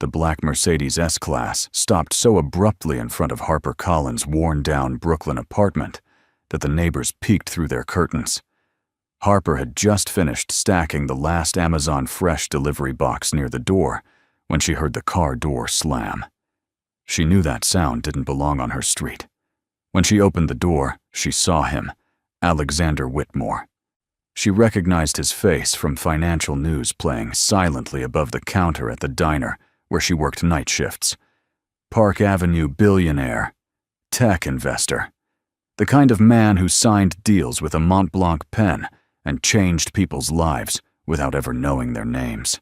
The black Mercedes S-Class stopped so abruptly in front of Harper Collins' worn-down Brooklyn apartment that the neighbors peeked through their curtains. Harper had just finished stacking the last Amazon Fresh delivery box near the door when she heard the car door slam. She knew that sound didn't belong on her street. When she opened the door, she saw him, Alexander Whitmore. She recognized his face from financial news playing silently above the counter at the diner where she worked night shifts. Park Avenue billionaire, tech investor, the kind of man who signed deals with a Mont Blanc pen and changed people's lives without ever knowing their names.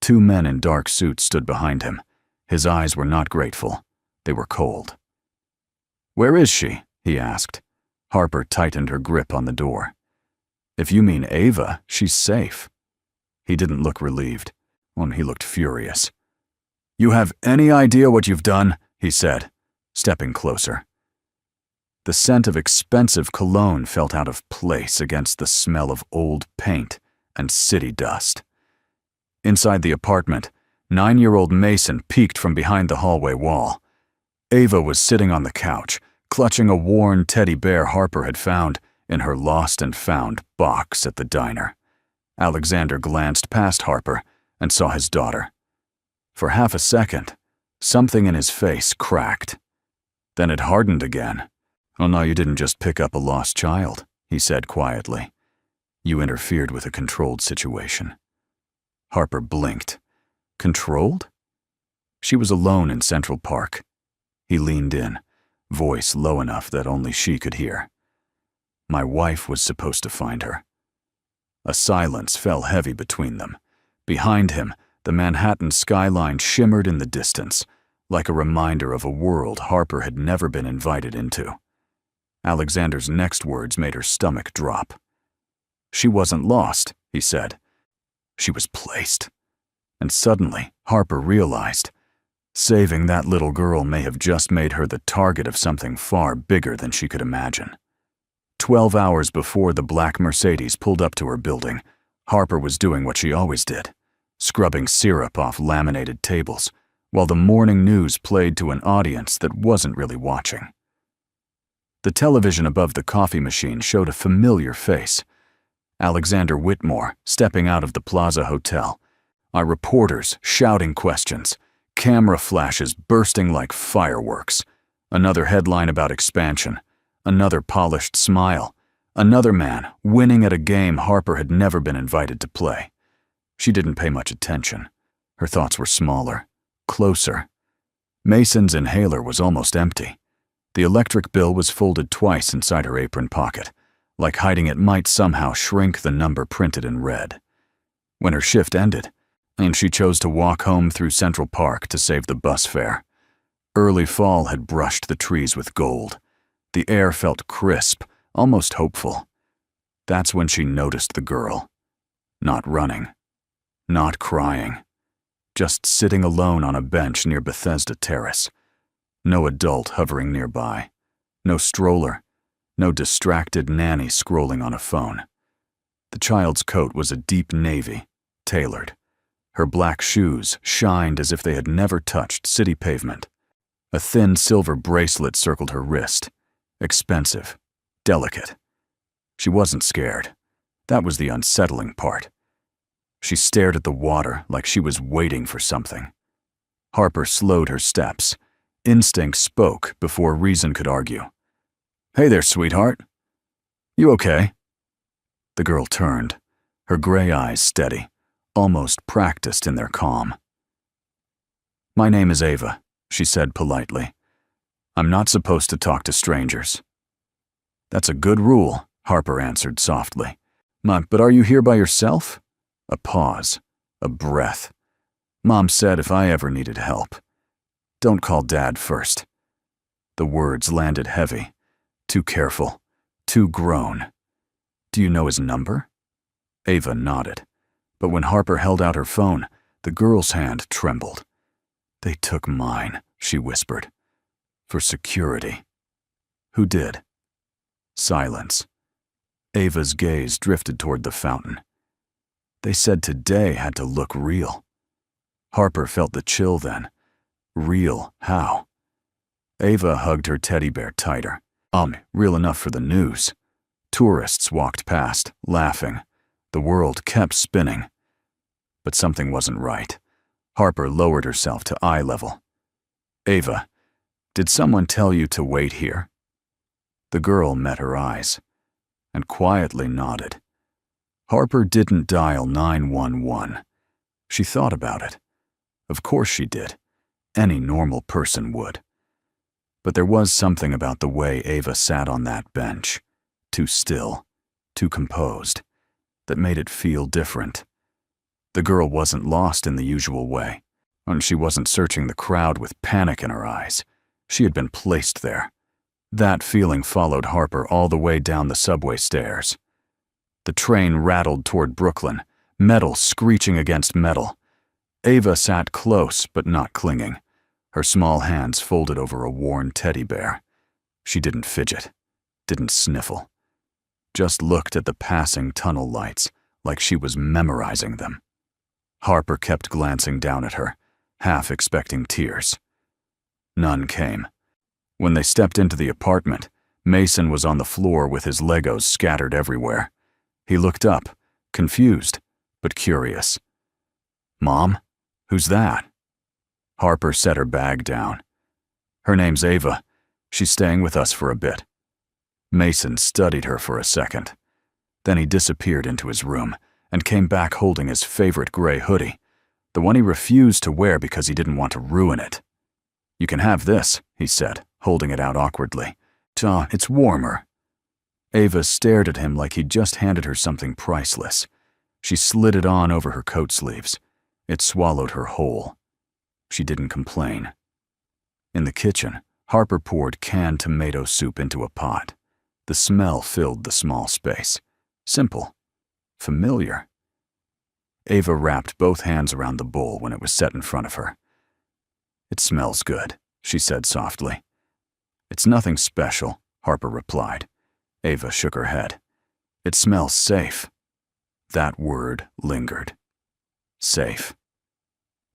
Two men in dark suits stood behind him. His eyes were not grateful. They were cold. "Where is she?" he asked. Harper tightened her grip on the door. "If you mean Ava, she's safe." He didn't look relieved. He looked furious. "You have any idea what you've done?" he said, stepping closer. The scent of expensive cologne felt out of place against the smell of old paint and city dust. Inside the apartment, 9-year-old Mason peeked from behind the hallway wall. Ava was sitting on the couch, clutching a worn teddy bear Harper had found in her lost and found box at the diner. Alexander glanced past Harper and saw his daughter. For half a second, something in his face cracked. Then it hardened again. "Oh no, you didn't just pick up a lost child," he said quietly. "You interfered with a controlled situation." Harper blinked. Controlled? She was alone in Central Park. He leaned in, voice low enough that only she could hear. "My wife was supposed to find her." A silence fell heavy between them. Behind him, the Manhattan skyline shimmered in the distance, like a reminder of a world Harper had never been invited into. Alexander's next words made her stomach drop. "She wasn't lost," he said. "She was placed." And suddenly, Harper realized, saving that little girl may have just made her the target of something far bigger than she could imagine. 12 hours before the black Mercedes pulled up to her building, Harper was doing what she always did, scrubbing syrup off laminated tables, while the morning news played to an audience that wasn't really watching. The television above the coffee machine showed a familiar face. Alexander Whitmore stepping out of the Plaza Hotel, our reporters shouting questions, camera flashes bursting like fireworks, another headline about expansion, another polished smile, another man winning at a game Harper had never been invited to play. She didn't pay much attention. Her thoughts were smaller, closer. Mason's inhaler was almost empty. The electric bill was folded twice inside her apron pocket, like hiding it might somehow shrink the number printed in red. When her shift ended, and she chose to walk home through Central Park to save the bus fare. Early fall had brushed the trees with gold. The air felt crisp, almost hopeful. That's when she noticed the girl. Not running. Not crying. Just sitting alone on a bench near Bethesda Terrace. No adult hovering nearby. No stroller. No distracted nanny scrolling on a phone. The child's coat was a deep navy, tailored. Her black shoes shined as if they had never touched city pavement. A thin silver bracelet circled her wrist. Expensive. Delicate. She wasn't scared. That was the unsettling part. She stared at the water like she was waiting for something. Harper slowed her steps. Instinct spoke before reason could argue. "Hey there, sweetheart. You okay?" The girl turned, her gray eyes steady, almost practiced in their calm. "My name is Ava," she said politely. "I'm not supposed to talk to strangers." "That's a good rule," Harper answered softly. But are you here by yourself?" A pause, a breath. "Mom said if I ever needed help. Don't call Dad first." The words landed heavy. Too careful. Too grown. "Do you know his number?" Ava nodded. But when Harper held out her phone, the girl's hand trembled. "They took mine," she whispered. "For security." "Who did?" Silence. Ava's gaze drifted toward the fountain. "They said today had to look real." Harper felt the chill then. Real, how? Ava hugged her teddy bear tighter. Real enough for the news. Tourists walked past, laughing. The world kept spinning. But something wasn't right. Harper lowered herself to eye level. Ava, did someone tell you to wait here? The girl met her eyes and quietly nodded. Harper didn't dial 911. She thought about it. Of course she did. Any normal person would. But there was something about the way Ava sat on that bench, too still, too composed, that made it feel different. The girl wasn't lost in the usual way, and she wasn't searching the crowd with panic in her eyes. She had been placed there. That feeling followed Harper all the way down the subway stairs. The train rattled toward Brooklyn, metal screeching against metal. Ava sat close but not clinging, her small hands folded over a worn teddy bear. She didn't fidget, didn't sniffle, just looked at the passing tunnel lights like she was memorizing them. Harper kept glancing down at her, half expecting tears. None came. When they stepped into the apartment, Mason was on the floor with his Legos scattered everywhere. He looked up, confused, but curious. Mom? Who's that? Harper set her bag down. Her name's Ava. She's staying with us for a bit. Mason studied her for a second. Then he disappeared into his room and came back holding his favorite gray hoodie, the one he refused to wear because he didn't want to ruin it. You can have this, he said, holding it out awkwardly. It's warmer. Ava stared at him like he'd just handed her something priceless. She slid it on over her coat sleeves. It swallowed her whole. She didn't complain. In the kitchen, Harper poured canned tomato soup into a pot. The smell filled the small space. Simple. Familiar. Ava wrapped both hands around the bowl when it was set in front of her. It smells good, she said softly. It's nothing special, Harper replied. Ava shook her head. It smells safe. That word lingered. Safe.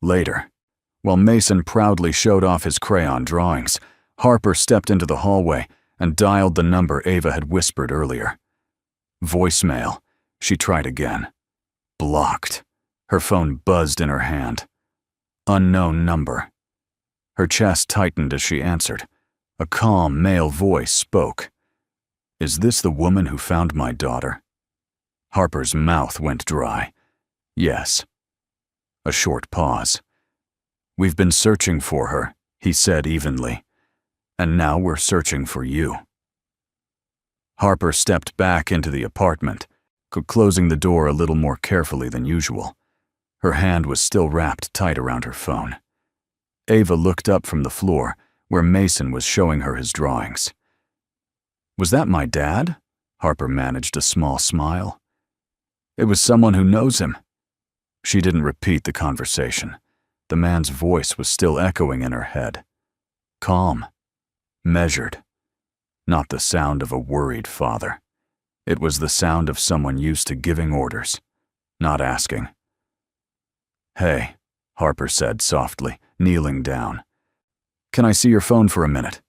Later, while Mason proudly showed off his crayon drawings, Harper stepped into the hallway and dialed the number Ava had whispered earlier. Voicemail. She tried again. Blocked. Her phone buzzed in her hand. Unknown number. Her chest tightened as she answered. A calm male voice spoke. Is this the woman who found my daughter? Harper's mouth went dry. Yes. A short pause. We've been searching for her, he said evenly. And now we're searching for you. Harper stepped back into the apartment, closing the door a little more carefully than usual. Her hand was still wrapped tight around her phone. Ava looked up from the floor, where Mason was showing her his drawings. Was that my dad? Harper managed a small smile. It was someone who knows him. She didn't repeat the conversation. The man's voice was still echoing in her head. Calm. Measured. Not the sound of a worried father. It was the sound of someone used to giving orders, not asking. Hey, Harper said softly, kneeling down. Can I see your phone for a minute?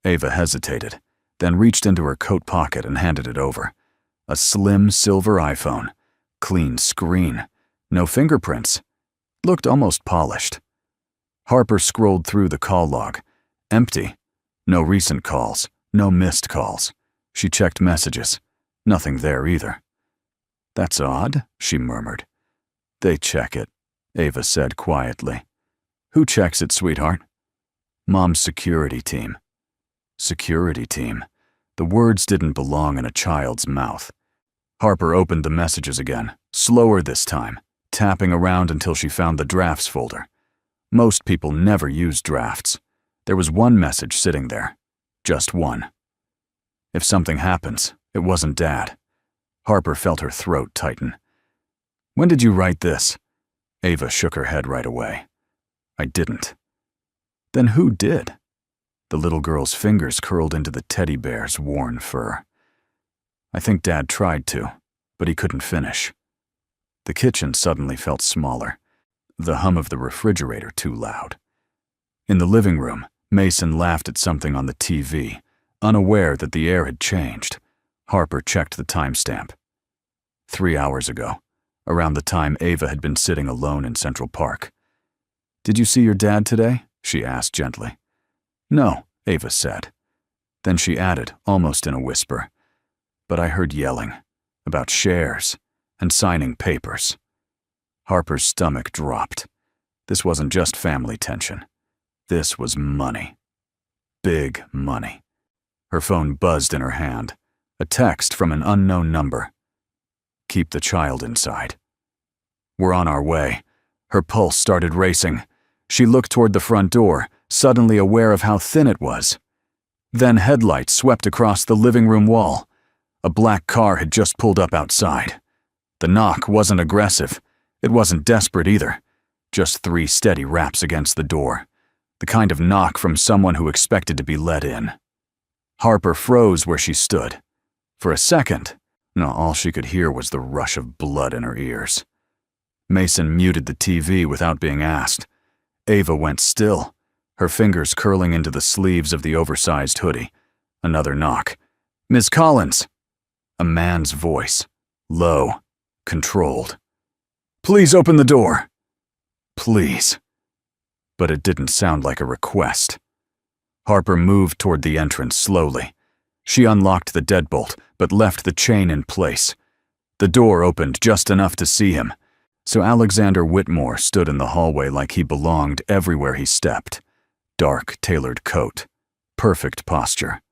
Ava hesitated, then reached into her coat pocket and handed it over. A slim silver iPhone. Clean screen. No fingerprints. Looked almost polished. Harper scrolled through the call log. Empty. No recent calls. No missed calls. She checked messages. Nothing there either. That's odd, she murmured. They check it, Ava said quietly. Who checks it, sweetheart? Mom's security team. Security team. The words didn't belong in a child's mouth. Harper opened the messages again, slower this time, tapping around until she found the drafts folder. Most people never use drafts. There was one message sitting there. Just one. If something happens, it wasn't Dad. Harper felt her throat tighten. When did you write this? Ava shook her head right away. I didn't. Then who did? The little girl's fingers curled into the teddy bear's worn fur. I think Dad tried to, but he couldn't finish. The kitchen suddenly felt smaller. the hum of the refrigerator too loud. In the living room, Mason laughed at something on the TV, unaware that the air had changed. Harper checked the timestamp. 3 hours ago, around the time Ava had been sitting alone in Central Park. "Did you see your dad today?" she asked gently. "No," Ava said. Then she added, almost in a whisper, "But I heard yelling about shares and signing papers." Harper's stomach dropped. This wasn't just family tension. This was money. Big money. Her phone buzzed in her hand. A text from an unknown number. "Keep the child inside." "We're on our way." Her pulse started racing. She looked toward the front door, suddenly aware of how thin it was. Then headlights swept across the living room wall. A black car had just pulled up outside. The knock wasn't aggressive. It wasn't desperate either. Just 3 steady raps against the door. The kind of knock from someone who expected to be let in. Harper froze where she stood. For a second, all she could hear was the rush of blood in her ears. Mason muted the TV without being asked. Ava went still, her fingers curling into the sleeves of the oversized hoodie. Another knock. "Ms. Collins!" A man's voice, low, controlled. "Please open the door." Please. But it didn't sound like a request. Harper moved toward the entrance slowly. She unlocked the deadbolt, but left the chain in place. The door opened just enough to see him, so Alexander Whitmore stood in the hallway like he belonged everywhere he stepped. Dark, tailored coat. Perfect posture.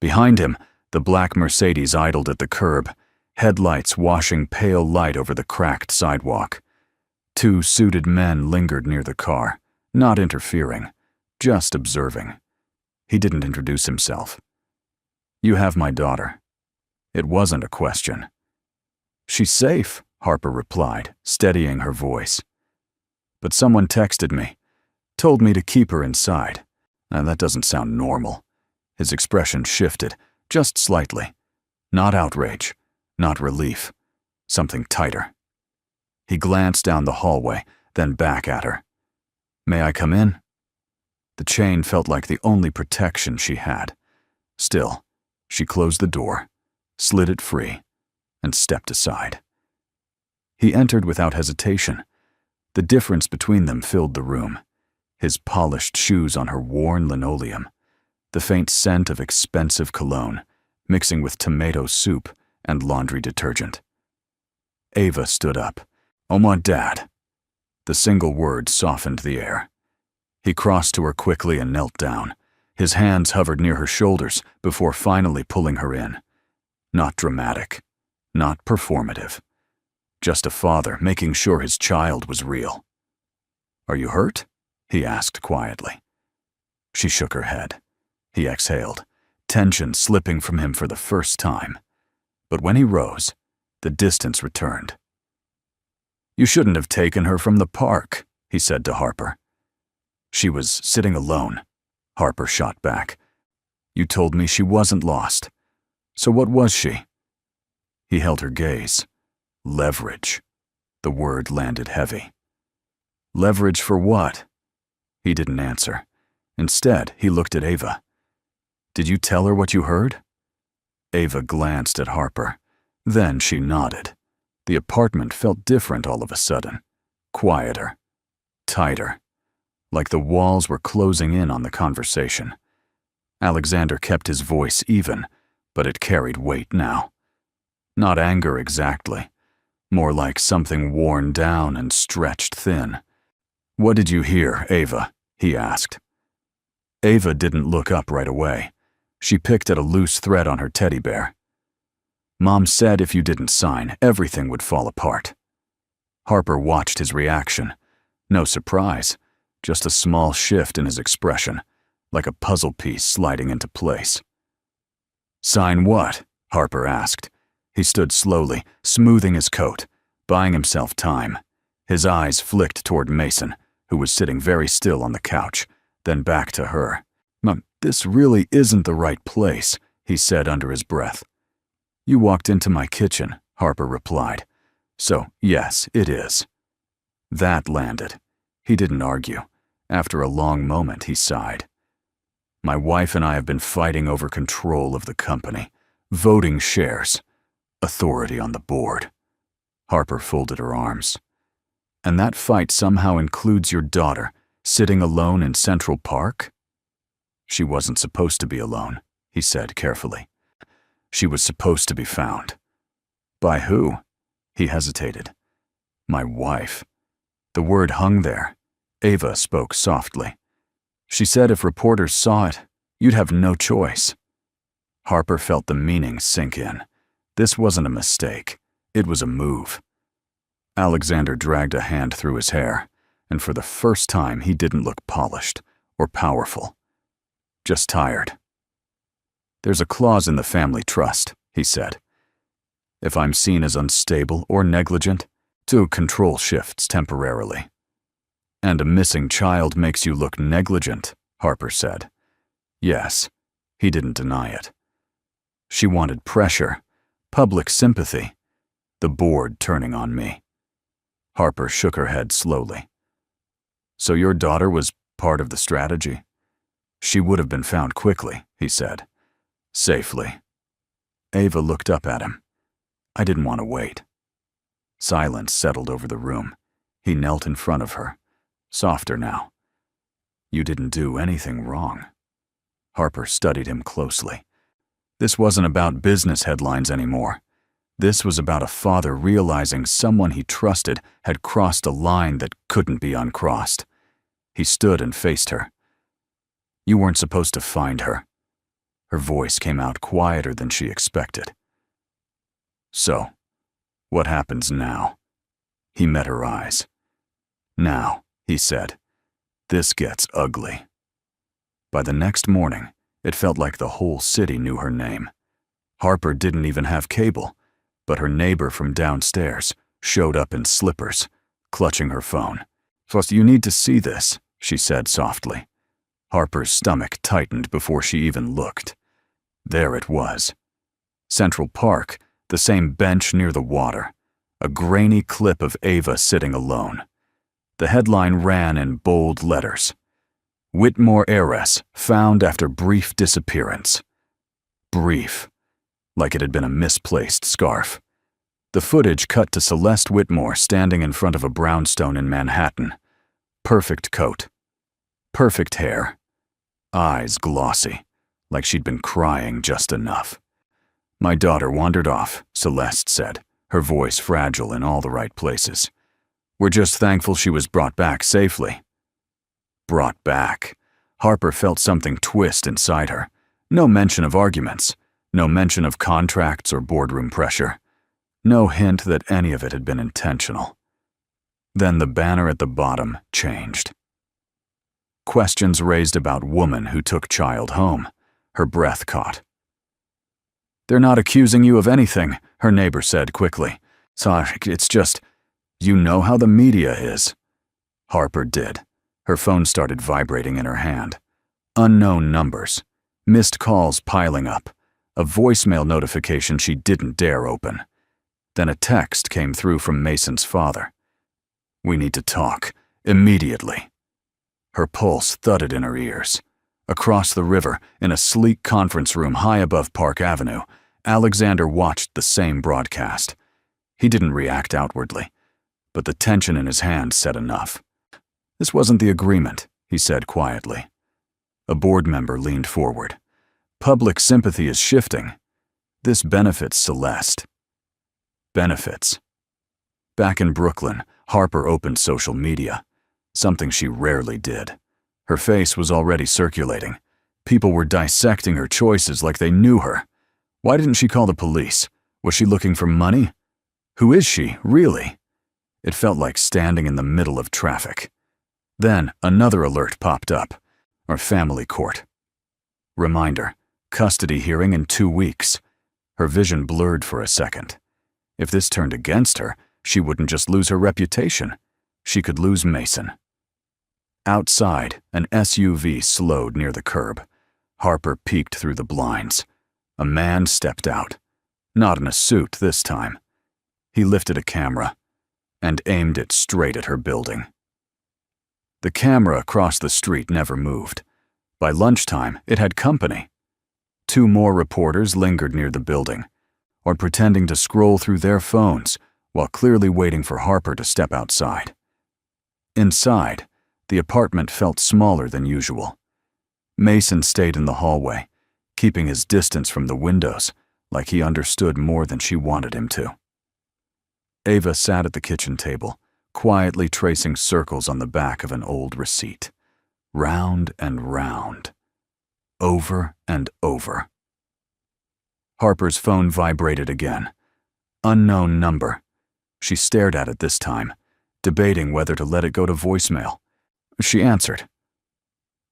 Behind him, the black Mercedes idled at the curb, headlights washing pale light over the cracked sidewalk. 2 suited men lingered near the car, not interfering, just observing. He didn't introduce himself. "You have my daughter." It wasn't a question. "She's safe," Harper replied, steadying her voice. "But someone texted me, told me to keep her inside." Now that doesn't sound normal. His expression shifted, just slightly. Not outrage, not relief, something tighter. He glanced down the hallway, then back at her. "May I come in?" The chain felt like the only protection she had. Still, she closed the door, slid it free, and stepped aside. He entered without hesitation. The difference between them filled the room. His polished shoes on her worn linoleum, the faint scent of expensive cologne, mixing with tomato soup and laundry detergent. Ava stood up. "Oh, my dad." The single word softened the air. He crossed to her quickly and knelt down. His hands hovered near her shoulders before finally pulling her in. Not dramatic, not performative. Just a father making sure his child was real. "Are you hurt?" he asked quietly. She shook her head. He exhaled, tension slipping from him for the first time. But when he rose, the distance returned. "You shouldn't have taken her from the park," he said to Harper. "She was sitting alone," Harper shot back. "You told me she wasn't lost. So what was she?" He held her gaze. Leverage. The word landed heavy. "Leverage for what?" He didn't answer. Instead, he looked at Ava. "Did you tell her what you heard?" Ava glanced at Harper. Then she nodded. The apartment felt different all of a sudden. Quieter. Tighter. Like the walls were closing in on the conversation. Alexander kept his voice even, but it carried weight now. Not anger exactly. More like something worn down and stretched thin. "What did you hear, Ava?" he asked. Ava didn't look up right away. She picked at a loose thread on her teddy bear. "Mom said if you didn't sign, everything would fall apart." Harper watched his reaction. No surprise, just a small shift in his expression, like a puzzle piece sliding into place. "Sign what?" Harper asked. He stood slowly, smoothing his coat, buying himself time. His eyes flicked toward Mason, who was sitting very still on the couch, then back to her. "This really isn't the right place," he said under his breath. "You walked into my kitchen," Harper replied. "So, yes, it is." That landed. He didn't argue. After a long moment, he sighed. My wife and I have been fighting over control of the company, voting shares, authority on the board. Harper folded her arms. And that fight somehow includes your daughter, sitting alone in Central Park? She wasn't supposed to be alone, he said carefully. She was supposed to be found. By who? He hesitated. My wife. The word hung there. Ava spoke softly. She said if reporters saw it, you'd have no choice. Harper felt the meaning sink in. This wasn't a mistake. It was a move. Alexander dragged a hand through his hair, and for the first time he didn't look polished or powerful. Just tired. There's a clause in the family trust, he said. If I'm seen as unstable or negligent, to control shifts temporarily. And a missing child makes you look negligent, Harper said. Yes, he didn't deny it. She wanted pressure, public sympathy, the board turning on me. Harper shook her head slowly. So your daughter was part of the strategy? She would have been found quickly, he said. Safely. Ava looked up at him. I didn't want to wait. Silence settled over the room. He knelt in front of her. Softer now. You didn't do anything wrong. Harper studied him closely. This wasn't about business headlines anymore. This was about a father realizing someone he trusted had crossed a line that couldn't be uncrossed. He stood and faced her. You weren't supposed to find her. Her voice came out quieter than she expected. So, what happens now? He met her eyes. Now, he said, this gets ugly. By the next morning, it felt like the whole city knew her name. Harper didn't even have cable, but her neighbor from downstairs showed up in slippers, clutching her phone. First, you need to see this, she said softly. Harper's stomach tightened before she even looked. There it was. Central Park, the same bench near the water, a grainy clip of Ava sitting alone. The headline ran in bold letters. Whitmore heiress found after brief disappearance. Brief, like it had been a misplaced scarf. The footage cut to Celeste Whitmore standing in front of a brownstone in Manhattan. Perfect coat. Perfect hair. Eyes glossy, like she'd been crying just enough. My daughter wandered off, Celeste said, her voice fragile in all the right places. We're just thankful she was brought back safely. Brought back. Harper felt something twist inside her. No mention of arguments. No mention of contracts or boardroom pressure. No hint that any of it had been intentional. Then the banner at the bottom changed. Questions raised about woman who took child home. Her breath caught. They're not accusing you of anything, her neighbor said quickly. Sorry, it's just, you know how the media is. Harper did. Her phone started vibrating in her hand. Unknown numbers. Missed calls piling up. A voicemail notification she didn't dare open. Then a text came through from Mason's father. We need to talk. Immediately. Her pulse thudded in her ears. Across the river, in a sleek conference room high above Park Avenue, Alexander watched the same broadcast. He didn't react outwardly, but the tension in his hand said enough. This wasn't the agreement, he said quietly. A board member leaned forward. Public sympathy is shifting. This benefits Celeste. Benefits. Back in Brooklyn, Harper opened social media, something she rarely did. Her face was already circulating. People were dissecting her choices like they knew her. Why didn't she call the police? Was she looking for money? Who is she, really? It felt like standing in the middle of traffic. Then another alert popped up. Our family court. Reminder, custody hearing in 2 weeks. Her vision blurred for a second. If this turned against her, she wouldn't just lose her reputation. She could lose Mason. Outside, an SUV slowed near the curb. Harper peeked through the blinds. A man stepped out. Not in a suit this time. He lifted a camera. and aimed it straight at her building. The camera across the street never moved. By lunchtime, it had company. 2 more reporters lingered near the building, or pretending to scroll through their phones while clearly waiting for Harper to step outside. Inside, the apartment felt smaller than usual. Mason stayed in the hallway, keeping his distance from the windows like he understood more than she wanted him to. Ava sat at the kitchen table, quietly tracing circles on the back of an old receipt. Round and round. Over and over. Harper's phone vibrated again. Unknown number. She stared at it this time, debating whether to let it go to voicemail. She answered.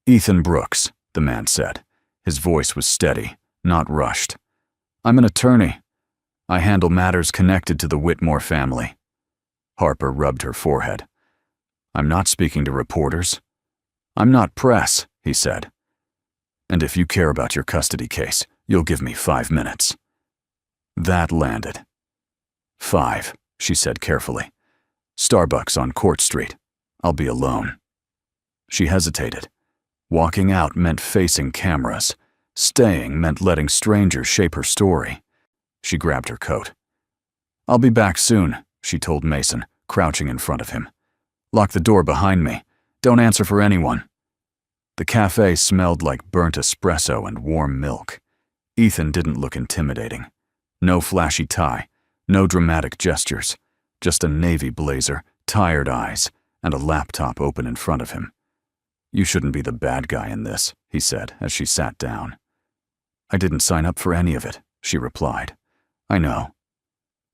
"Ethan Brooks," the man said. His voice was steady, not rushed. "I'm an attorney. I handle matters connected to the Whitmore family." Harper rubbed her forehead. "I'm not speaking to reporters." "I'm not press," he said. "And if you care about your custody case, you'll give me 5 minutes." That landed. 5, she said carefully. "Starbucks on Court Street. I'll be alone." She hesitated. Walking out meant facing cameras. Staying meant letting strangers shape her story. She grabbed her coat. "I'll be back soon," she told Mason, crouching in front of him. "Lock the door behind me. Don't answer for anyone." The cafe smelled like burnt espresso and warm milk. Ethan didn't look intimidating. No flashy tie, no dramatic gestures, just a navy blazer, tired eyes, and a laptop open in front of him. "You shouldn't be the bad guy in this," he said as she sat down. "I didn't sign up for any of it," she replied. "I know."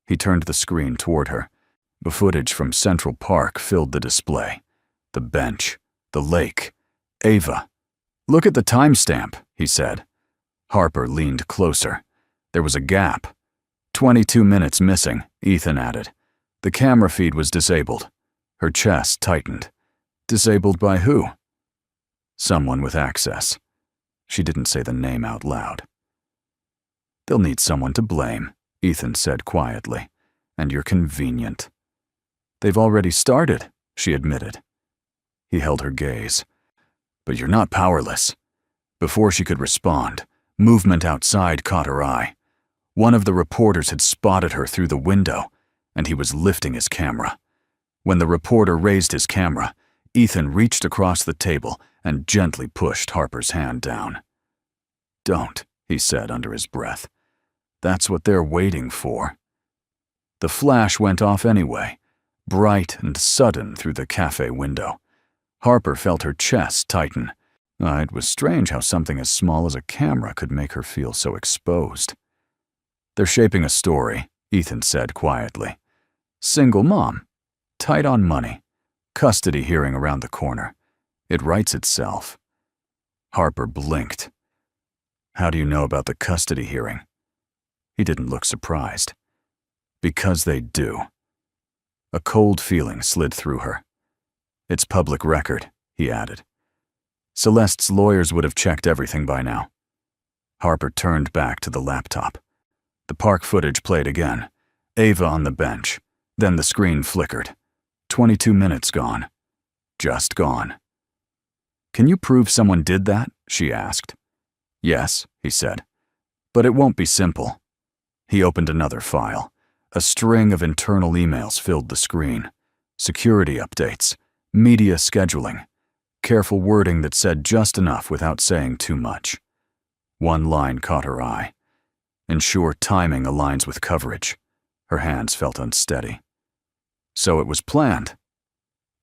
He turned the screen toward her. The footage from Central Park filled the display. The bench, the lake, Ava. "Look at the timestamp," he said. Harper leaned closer. There was a gap. 22 minutes missing, Ethan added. The camera feed was disabled. Her chest tightened. Disabled by who? Someone with access. She didn't say the name out loud. "They'll need someone to blame," Ethan said quietly. "And you're convenient." "They've already started," she admitted. He held her gaze. "But you're not powerless." Before she could respond, movement outside caught her eye. One of the reporters had spotted her through the window, and he was lifting his camera. When the reporter raised his camera, Ethan reached across the table and gently pushed Harper's hand down. "Don't," he said under his breath. "That's what they're waiting for." The flash went off anyway, bright and sudden through the cafe window. Harper felt her chest tighten. It was strange how something as small as a camera could make her feel so exposed. "They're shaping a story," Ethan said quietly. "Single mom. Tight on money. Custody hearing around the corner. It writes itself." Harper blinked. "How do you know about the custody hearing?" He didn't look surprised. "Because they do." A cold feeling slid through her. "It's public record," he added. "Celeste's lawyers would have checked everything by now." Harper turned back to the laptop. The park footage played again. Ava on the bench. Then the screen flickered. 22 minutes gone. Just gone. "Can you prove someone did that?" she asked. "Yes," he said. "But it won't be simple." He opened another file. A string of internal emails filled the screen. Security updates. Media scheduling. Careful wording that said just enough without saying too much. One line caught her eye. "Ensure timing aligns with coverage." Her hands felt unsteady. "So it was planned."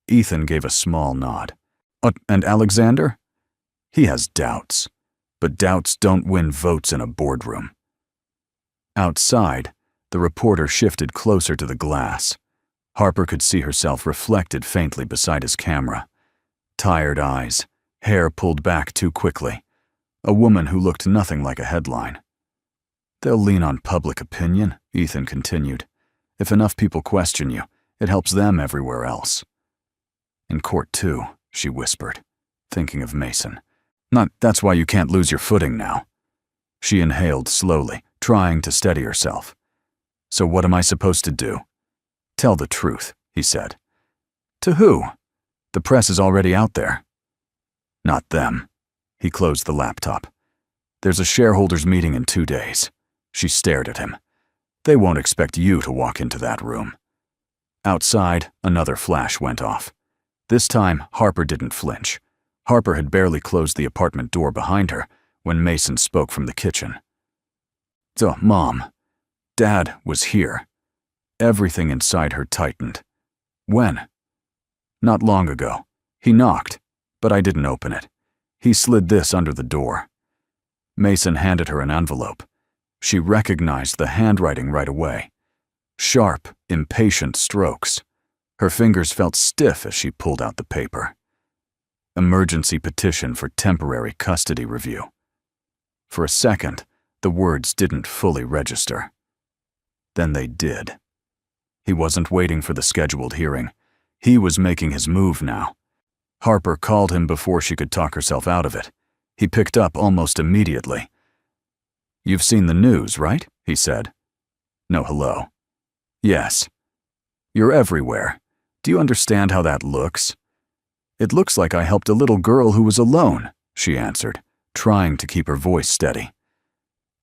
Ethan gave a small nod. "And Alexander?" "He has doubts. But doubts don't win votes in a boardroom." Outside, the reporter shifted closer to the glass. Harper could see herself reflected faintly beside his camera. Tired eyes, hair pulled back too quickly. A woman who looked nothing like a headline. "They'll lean on public opinion," Ethan continued. "If enough people question you, it helps them everywhere else." "In court too," she whispered, thinking of Mason. That's why you can't lose your footing now." She inhaled slowly, trying to steady herself. "So what am I supposed to do?" "Tell the truth," he said. To who? The press is already out there. Not them. He closed the laptop. There's a shareholders' meeting in 2 days. She stared at him. They won't expect you to walk into that room. Outside, another flash went off. This time, Harper didn't flinch. Harper had barely closed the apartment door behind her when Mason spoke from the kitchen. So, Mom, Dad was here. Everything inside her tightened. When? Not long ago. He knocked, but I didn't open it. He slid this under the door. Mason handed her an envelope. She recognized the handwriting right away. Sharp, impatient strokes. Her fingers felt stiff as she pulled out the paper. Emergency petition for temporary custody review. For a second, the words didn't fully register. Then they did. He wasn't waiting for the scheduled hearing. He was making his move now. Harper called him before she could talk herself out of it. He picked up almost immediately. You've seen the news, right? He said. No hello. Yes. You're everywhere. Do you understand how that looks? It looks like I helped a little girl who was alone, she answered, trying to keep her voice steady.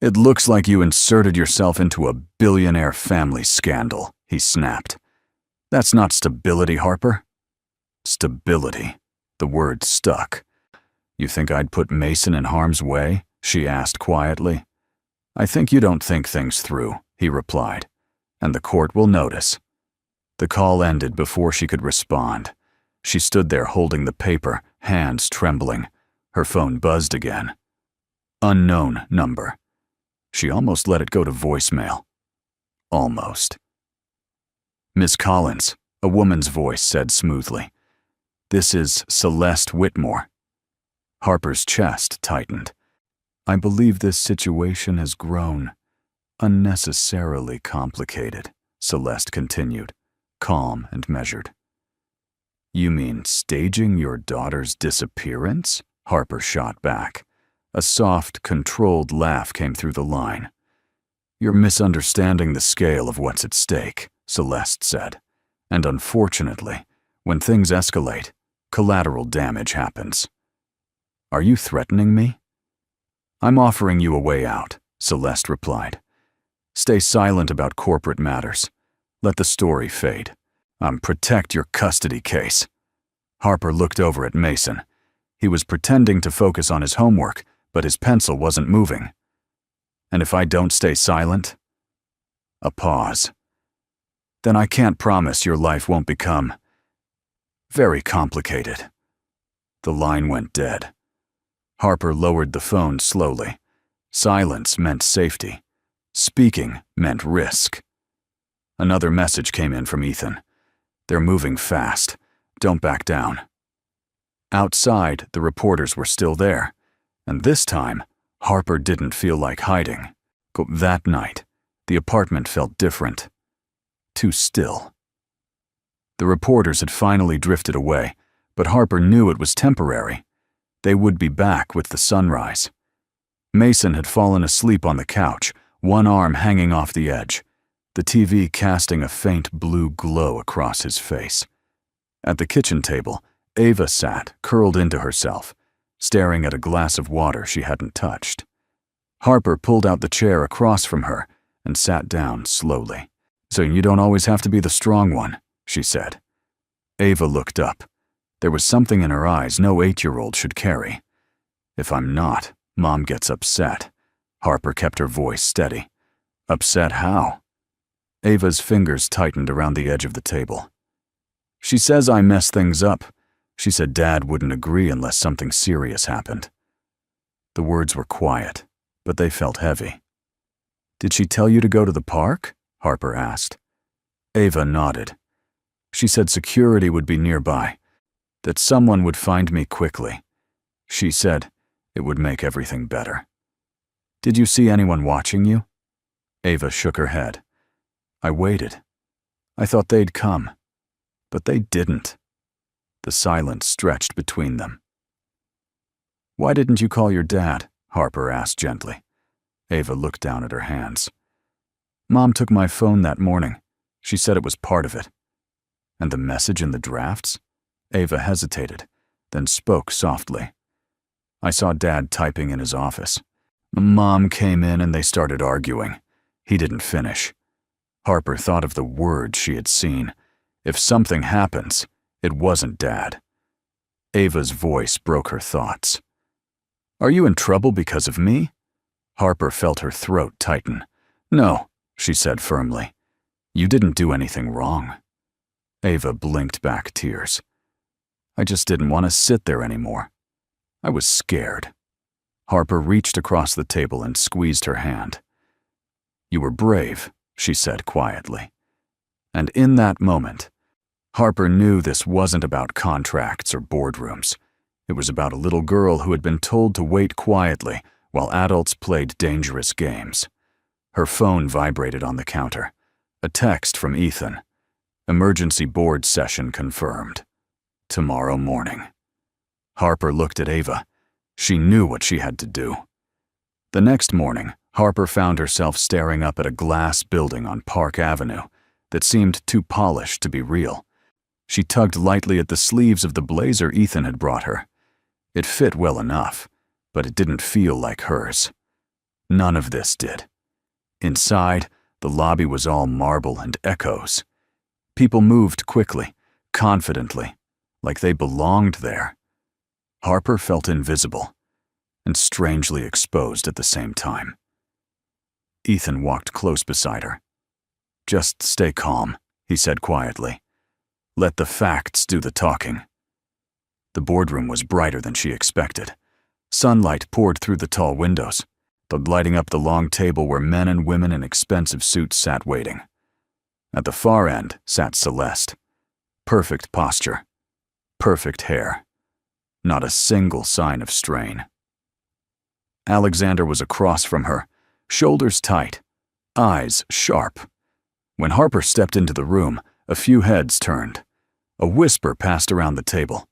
It looks like you inserted yourself into a billionaire family scandal, he snapped. That's not stability, Harper. Stability. The word stuck. You think I'd put Mason in harm's way? She asked quietly. I think you don't think things through, he replied, and the court will notice. The call ended before she could respond. She stood there holding the paper, hands trembling. Her phone buzzed again. Unknown number. She almost let it go to voicemail. Almost. Miss Collins, a woman's voice said smoothly. This is Celeste Whitmore. Harper's chest tightened. I believe this situation has grown unnecessarily complicated, Celeste continued, calm and measured. You mean staging your daughter's disappearance? Harper shot back. A soft, controlled laugh came through the line. You're misunderstanding the scale of what's at stake, Celeste said. And unfortunately, when things escalate, collateral damage happens. Are you threatening me? I'm offering you a way out, Celeste replied. Stay silent about corporate matters. Let the story fade. Protect your custody case. Harper looked over at Mason. He was pretending to focus on his homework, but his pencil wasn't moving. And if I don't stay silent? A pause. Then I can't promise your life won't become very complicated. The line went dead. Harper lowered the phone slowly. Silence meant safety. Speaking meant risk. Another message came in from Ethan. They're moving fast. Don't back down. Outside, the reporters were still there, and this time, Harper didn't feel like hiding. That night, the apartment felt different. Too still. The reporters had finally drifted away, but Harper knew it was temporary. They would be back with the sunrise. Mason had fallen asleep on the couch, one arm hanging off the edge, the TV casting a faint blue glow across his face. At the kitchen table, Ava sat, curled into herself, staring at a glass of water she hadn't touched. Harper pulled out the chair across from her and sat down slowly. So you don't always have to be the strong one, she said. Ava looked up. There was something in her eyes no 8-year-old should carry. If I'm not, Mom gets upset. Harper kept her voice steady. Upset how? Ava's fingers tightened around the edge of the table. She says I mess things up. She said Dad wouldn't agree unless something serious happened. The words were quiet, but they felt heavy. Did she tell you to go to the park? Harper asked. Ava nodded. She said security would be nearby, that someone would find me quickly. She said it would make everything better. Did you see anyone watching you? Ava shook her head. I waited. I thought they'd come, but they didn't. The silence stretched between them. Why didn't you call your dad? Harper asked gently. Ava looked down at her hands. Mom took my phone that morning. She said it was part of it. And the message in the drafts? Ava hesitated, then spoke softly. I saw Dad typing in his office. Mom came in and they started arguing. He didn't finish. Harper thought of the words she had seen. If something happens, it wasn't Dad. Ava's voice broke her thoughts. Are you in trouble because of me? Harper felt her throat tighten. No, she said firmly. You didn't do anything wrong. Ava blinked back tears. I just didn't want to sit there anymore. I was scared. Harper reached across the table and squeezed her hand. You were brave, she said quietly. And in that moment, Harper knew this wasn't about contracts or boardrooms. It was about a little girl who had been told to wait quietly while adults played dangerous games. Her phone vibrated on the counter. A text from Ethan. Emergency board session confirmed. Tomorrow morning. Harper looked at Ava. She knew what she had to do. The next morning, Harper found herself staring up at a glass building on Park Avenue that seemed too polished to be real. She tugged lightly at the sleeves of the blazer Ethan had brought her. It fit well enough, but it didn't feel like hers. None of this did. Inside, the lobby was all marble and echoes. People moved quickly, confidently, like they belonged there. Harper felt invisible and strangely exposed at the same time. Ethan walked close beside her. Just stay calm, he said quietly. Let the facts do the talking. The boardroom was brighter than she expected. Sunlight poured through the tall windows, lighting up the long table where men and women in expensive suits sat waiting. At the far end sat Celeste. Perfect posture. Perfect hair. Not a single sign of strain. Alexander was across from her, shoulders tight, eyes sharp. When Harper stepped into the room, a few heads turned. A whisper passed around the table.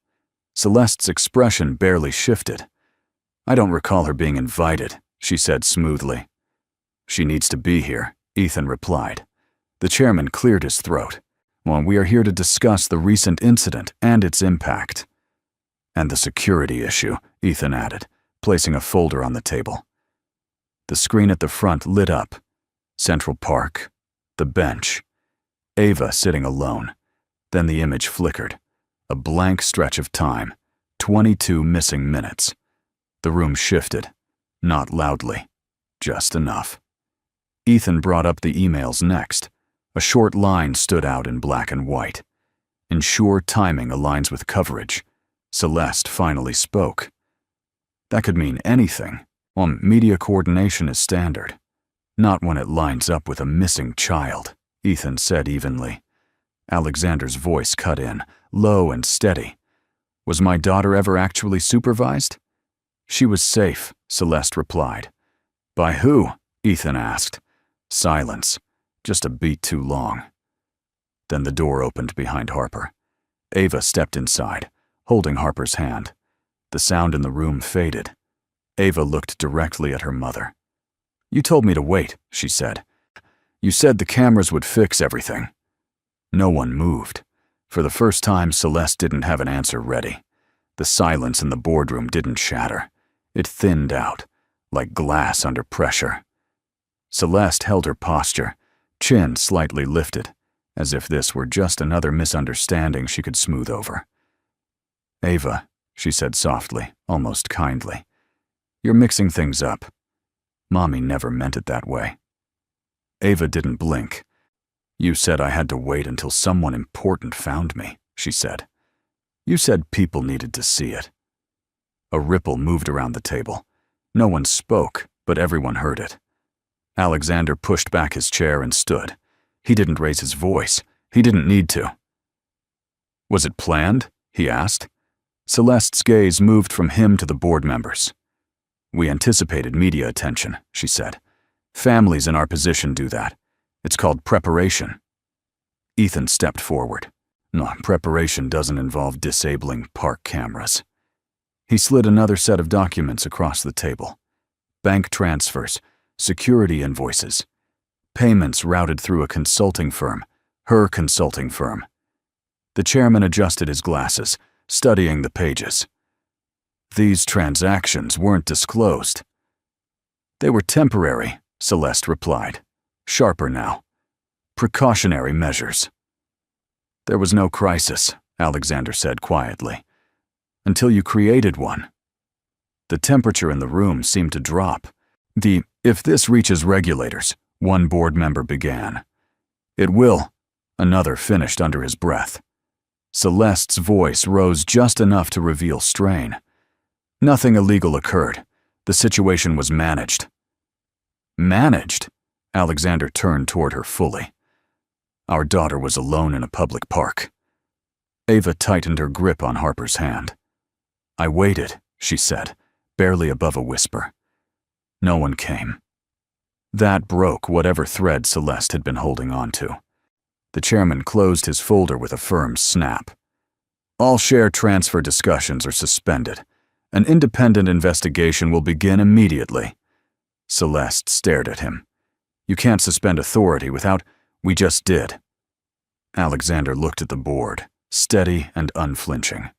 Celeste's expression barely shifted. I don't recall her being invited, she said smoothly. She needs to be here, Ethan replied. The chairman cleared his throat. Well, we are here to discuss the recent incident and its impact. And the security issue, Ethan added, placing a folder on the table. The screen at the front lit up. Central Park, the bench, Ava sitting alone. Then the image flickered. A blank stretch of time, 22 missing minutes. The room shifted, not loudly, just enough. Ethan brought up the emails next. A short line stood out in black and white. Ensure timing aligns with coverage. Celeste finally spoke. That could mean anything. Well, media coordination is standard. Not when it lines up with a missing child, Ethan said evenly. Alexander's voice cut in, low and steady. Was my daughter ever actually supervised? She was safe, Celeste replied. By who? Ethan asked. Silence. Just a beat too long. Then the door opened behind Harper. Ava stepped inside, holding Harper's hand. The sound in the room faded. Ava looked directly at her mother. You told me to wait, she said. You said the cameras would fix everything. No one moved. For the first time, Celeste didn't have an answer ready. The silence in the boardroom didn't shatter. It thinned out, like glass under pressure. Celeste held her posture, chin slightly lifted, as if this were just another misunderstanding she could smooth over. Ava, she said softly, almost kindly, you're mixing things up. Mommy never meant it that way. Ava didn't blink. You said I had to wait until someone important found me, she said. You said people needed to see it. A ripple moved around the table. No one spoke, but everyone heard it. Alexander pushed back his chair and stood. He didn't raise his voice. He didn't need to. Was it planned? He asked. Celeste's gaze moved from him to the board members. We anticipated media attention, she said. Families in our position do that. It's called preparation. Ethan stepped forward. No, preparation doesn't involve disabling park cameras. He slid another set of documents across the table. Bank transfers, security invoices, payments routed through a consulting firm, her consulting firm. The chairman adjusted his glasses, studying the pages. These transactions weren't disclosed. They were temporary, Celeste replied. Sharper now. Precautionary measures. There was no crisis, Alexander said quietly. Until you created one. The temperature in the room seemed to drop. If this reaches regulators, one board member began. It will, another finished under his breath. Celeste's voice rose just enough to reveal strain. Nothing illegal occurred. The situation was managed. Managed? Alexander turned toward her fully. Our daughter was alone in a public park. Ava tightened her grip on Harper's hand. I waited, she said, barely above a whisper. No one came. That broke whatever thread Celeste had been holding on to. The chairman closed his folder with a firm snap. All share transfer discussions are suspended. An independent investigation will begin immediately. Celeste stared at him. You can't suspend authority without... We just did. Alexander looked at the board, steady and unflinching.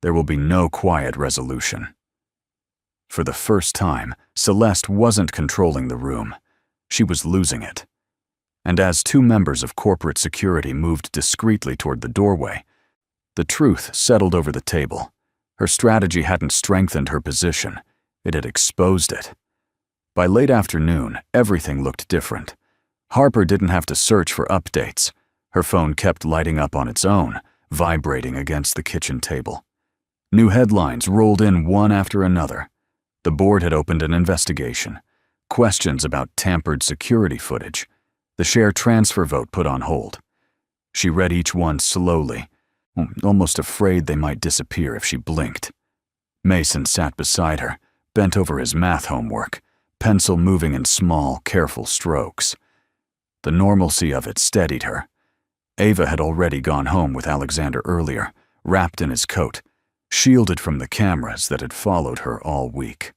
There will be no quiet resolution. For the first time, Celeste wasn't controlling the room. She was losing it. And as two members of corporate security moved discreetly toward the doorway, the truth settled over the table. Her strategy hadn't strengthened her position. It had exposed it. By late afternoon, everything looked different. Harper didn't have to search for updates. Her phone kept lighting up on its own, vibrating against the kitchen table. New headlines rolled in one after another. The board had opened an investigation. Questions about tampered security footage. The share transfer vote put on hold. She read each one slowly, almost afraid they might disappear if she blinked. Mason sat beside her, bent over his math homework, pencil moving in small, careful strokes. The normalcy of it steadied her. Ava had already gone home with Alexander earlier, wrapped in his coat, shielded from the cameras that had followed her all week.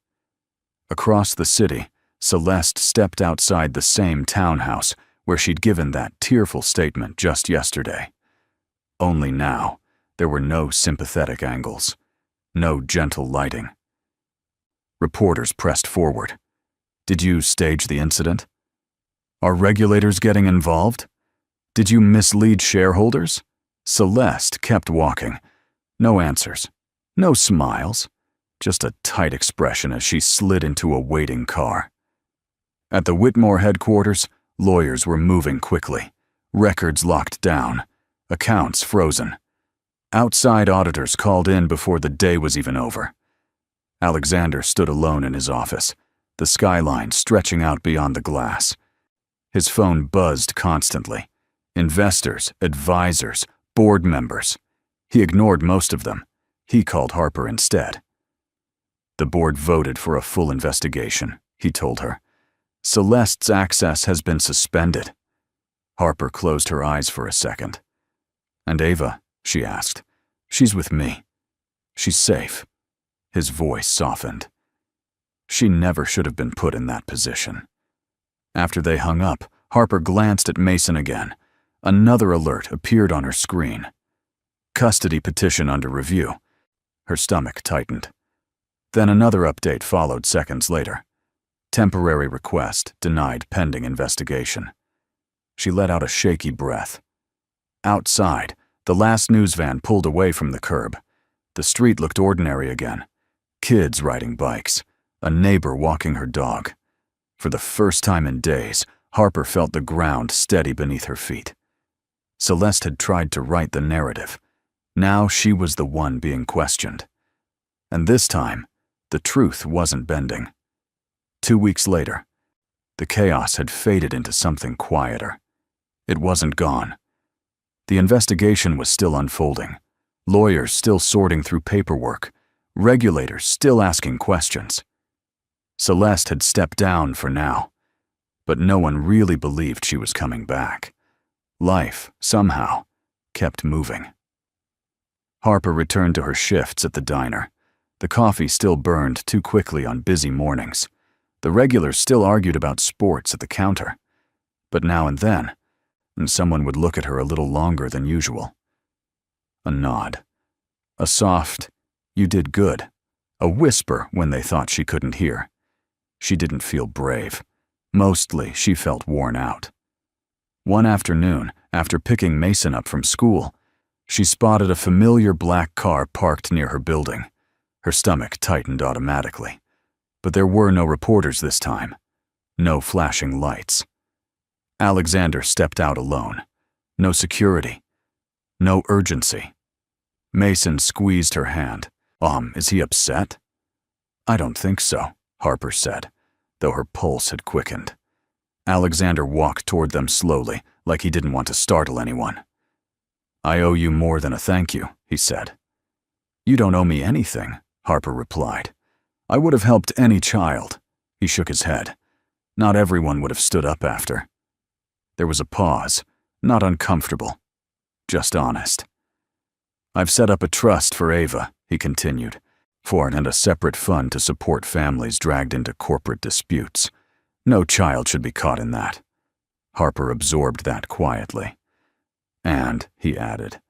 Across the city, Celeste stepped outside the same townhouse where she'd given that tearful statement just yesterday. Only now, there were no sympathetic angles, no gentle lighting. Reporters pressed forward. Did you stage the incident? Are regulators getting involved? Did you mislead shareholders? Celeste kept walking. No answers. No smiles. Just a tight expression as she slid into a waiting car. At the Whitmore headquarters, lawyers were moving quickly. Records locked down. Accounts frozen. Outside auditors called in before the day was even over. Alexander stood alone in his office, the skyline stretching out beyond the glass. His phone buzzed constantly. Investors, advisors, board members. He ignored most of them. He called Harper instead. The board voted for a full investigation, he told her. Celeste's access has been suspended. Harper closed her eyes for a second. And Ava, she asked. She's with me. She's safe. His voice softened. She never should have been put in that position. After they hung up, Harper glanced at Mason again. Another alert appeared on her screen. Custody petition under review. Her stomach tightened. Then another update followed seconds later. Temporary request denied pending investigation. She let out a shaky breath. Outside, the last news van pulled away from the curb. The street looked ordinary again. Kids riding bikes. A neighbor walking her dog. For the first time in days, Harper felt the ground steady beneath her feet. Celeste had tried to write the narrative. Now she was the one being questioned. And this time, the truth wasn't bending. 2 weeks later, the chaos had faded into something quieter. It wasn't gone. The investigation was still unfolding. Lawyers still sorting through paperwork. Regulators still asking questions. Celeste had stepped down for now, but no one really believed she was coming back. Life, somehow, kept moving. Harper returned to her shifts at the diner. The coffee still burned too quickly on busy mornings. The regulars still argued about sports at the counter. But now and then, someone would look at her a little longer than usual. A nod. A soft, "You did good." A whisper when they thought she couldn't hear. She didn't feel brave. Mostly, she felt worn out. One afternoon, after picking Mason up from school, she spotted a familiar black car parked near her building. Her stomach tightened automatically. But there were no reporters this time. No flashing lights. Alexander stepped out alone. No security. No urgency. Mason squeezed her hand. Is he upset?" "I don't think so," Harper said, though her pulse had quickened. Alexander walked toward them slowly, like he didn't want to startle anyone. "I owe you more than a thank you," he said. "You don't owe me anything," Harper replied. "I would have helped any child." He shook his head. "Not everyone would have stood up after." There was a pause, not uncomfortable, just honest. "I've set up a trust for Ava," he continued, and a separate fund to support families dragged into corporate disputes. No child should be caught in that. Harper absorbed that quietly. "And," he added,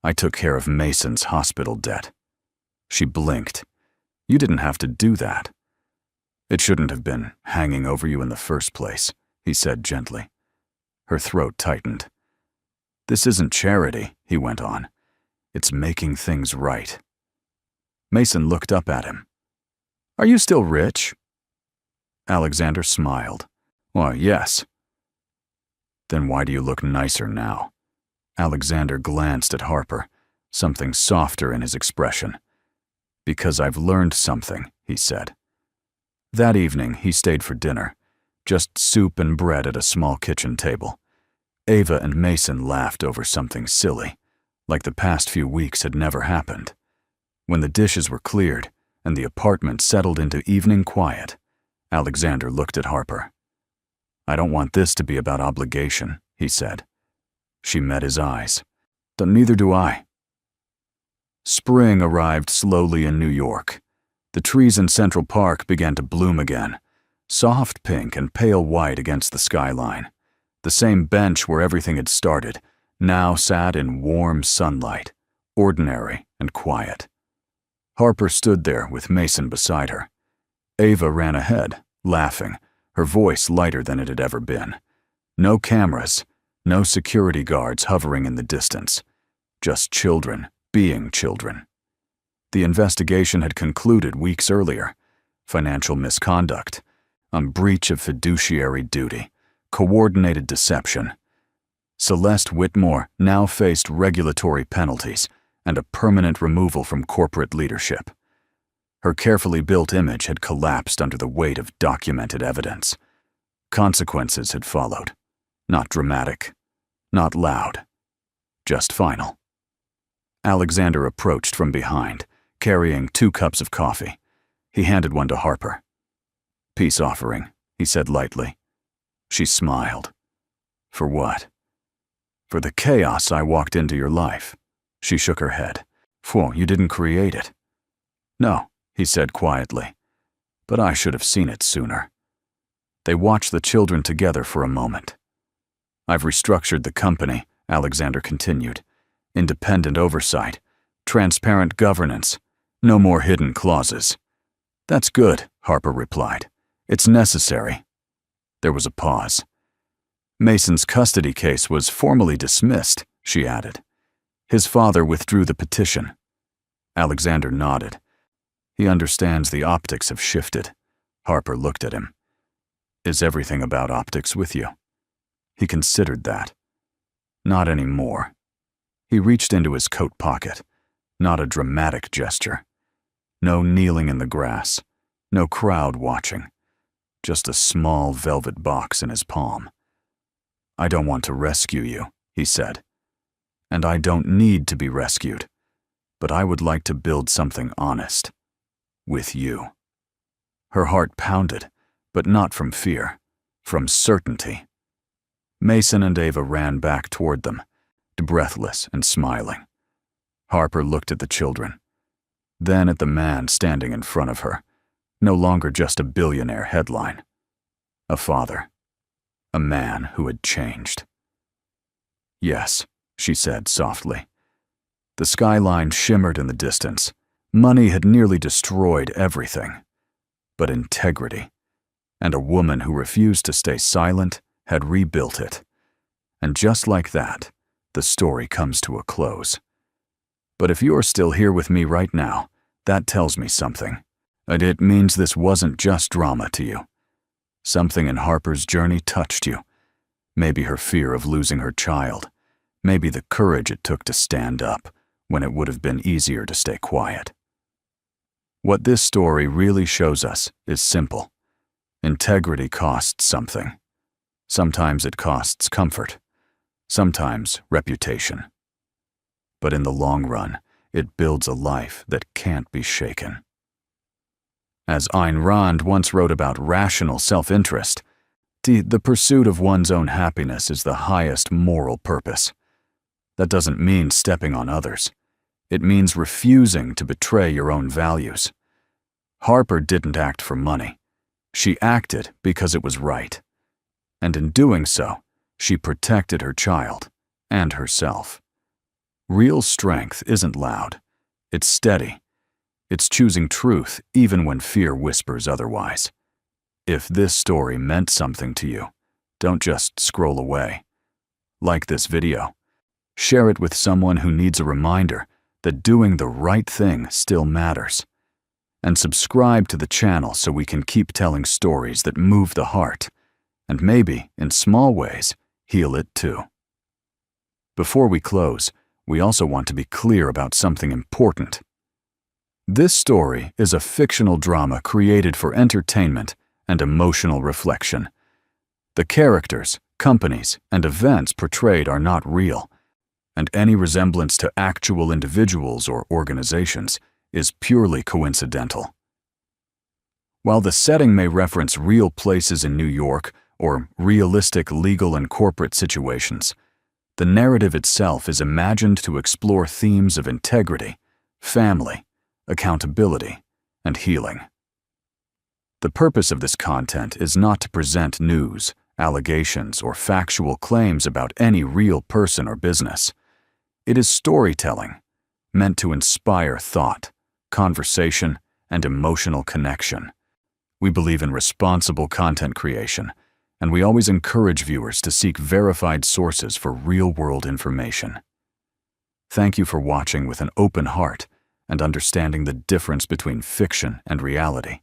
"I took care of Mason's hospital debt." She blinked. "You didn't have to do that." "It shouldn't have been hanging over you in the first place," he said gently. Her throat tightened. "This isn't charity," he went on. "It's making things right." Mason looked up at him. "Are you still rich?" Alexander smiled. "Why, yes." "Then why do you look nicer now?" Alexander glanced at Harper, something softer in his expression. "Because I've learned something," he said. That evening, he stayed for dinner, just soup and bread at a small kitchen table. Ava and Mason laughed over something silly, like the past few weeks had never happened. When the dishes were cleared and the apartment settled into evening quiet, Alexander looked at Harper. "I don't want this to be about obligation," he said. She met his eyes. "Neither do I." Spring arrived slowly in New York. The trees in Central Park began to bloom again, soft pink and pale white against the skyline. The same bench where everything had started now sat in warm sunlight, ordinary and quiet. Harper stood there with Mason beside her. Ava ran ahead, laughing, her voice lighter than it had ever been. No cameras, no security guards hovering in the distance. Just children being children. The investigation had concluded weeks earlier. Financial misconduct, a breach of fiduciary duty, coordinated deception. Celeste Whitmore now faced regulatory penalties and a permanent removal from corporate leadership. Her carefully built image had collapsed under the weight of documented evidence. Consequences had followed. Not dramatic, not loud, just final. Alexander approached from behind, carrying 2 cups of coffee. He handed one to Harper. "Peace offering," he said lightly. She smiled. "For what?" "For the chaos I walked into your life." She shook her head. "You didn't create it." "No," he said quietly. "But I should have seen it sooner." They watched the children together for a moment. "I've restructured the company," Alexander continued. "Independent oversight, transparent governance, no more hidden clauses." "That's good," Harper replied. "It's necessary." There was a pause. "Mason's custody case was formally dismissed," she added. "His father withdrew the petition." Alexander nodded. "He understands the optics have shifted." Harper looked at him. "Is everything about optics with you?" He considered that. Not anymore. He reached into his coat pocket. Not a dramatic gesture. No kneeling in the grass. No crowd watching. Just a small velvet box in his palm. "I don't want to rescue you," he said. "And I don't need to be rescued. But I would like to build something honest. With you." Her heart pounded, but not from fear, from certainty. Mason and Ava ran back toward them, breathless and smiling. Harper looked at the children, then at the man standing in front of her, no longer just a billionaire headline. A father. A man who had changed. "Yes," she said softly. The skyline shimmered in the distance. Money had nearly destroyed everything. But integrity, and a woman who refused to stay silent, had rebuilt it. And just like that, the story comes to a close. But if you're still here with me right now, that tells me something. And it means this wasn't just drama to you. Something in Harper's journey touched you. Maybe her fear of losing her child. Maybe the courage it took to stand up when it would have been easier to stay quiet. What this story really shows us is simple. Integrity costs something. Sometimes it costs comfort. Sometimes reputation. But in the long run, it builds a life that can't be shaken. As Ayn Rand once wrote about rational self-interest, the pursuit of one's own happiness is the highest moral purpose. That doesn't mean stepping on others. It means refusing to betray your own values. Harper didn't act for money. She acted because it was right. And in doing so, she protected her child and herself. Real strength isn't loud. It's steady. It's choosing truth even when fear whispers otherwise. If this story meant something to you, don't just scroll away. Like this video. Share it with someone who needs a reminder that doing the right thing still matters. And subscribe to the channel so we can keep telling stories that move the heart, and maybe, in small ways, heal it too. Before we close, we also want to be clear about something important. This story is a fictional drama created for entertainment and emotional reflection. The characters, companies, and events portrayed are not real, and any resemblance to actual individuals or organizations is purely coincidental. While the setting may reference real places in New York or realistic legal and corporate situations, the narrative itself is imagined to explore themes of integrity, family, accountability, and healing. The purpose of this content is not to present news, allegations, or factual claims about any real person or business. It is storytelling, meant to inspire thought, conversation, and emotional connection. We believe in responsible content creation, and we always encourage viewers to seek verified sources for real-world information. Thank you for watching with an open heart and understanding the difference between fiction and reality.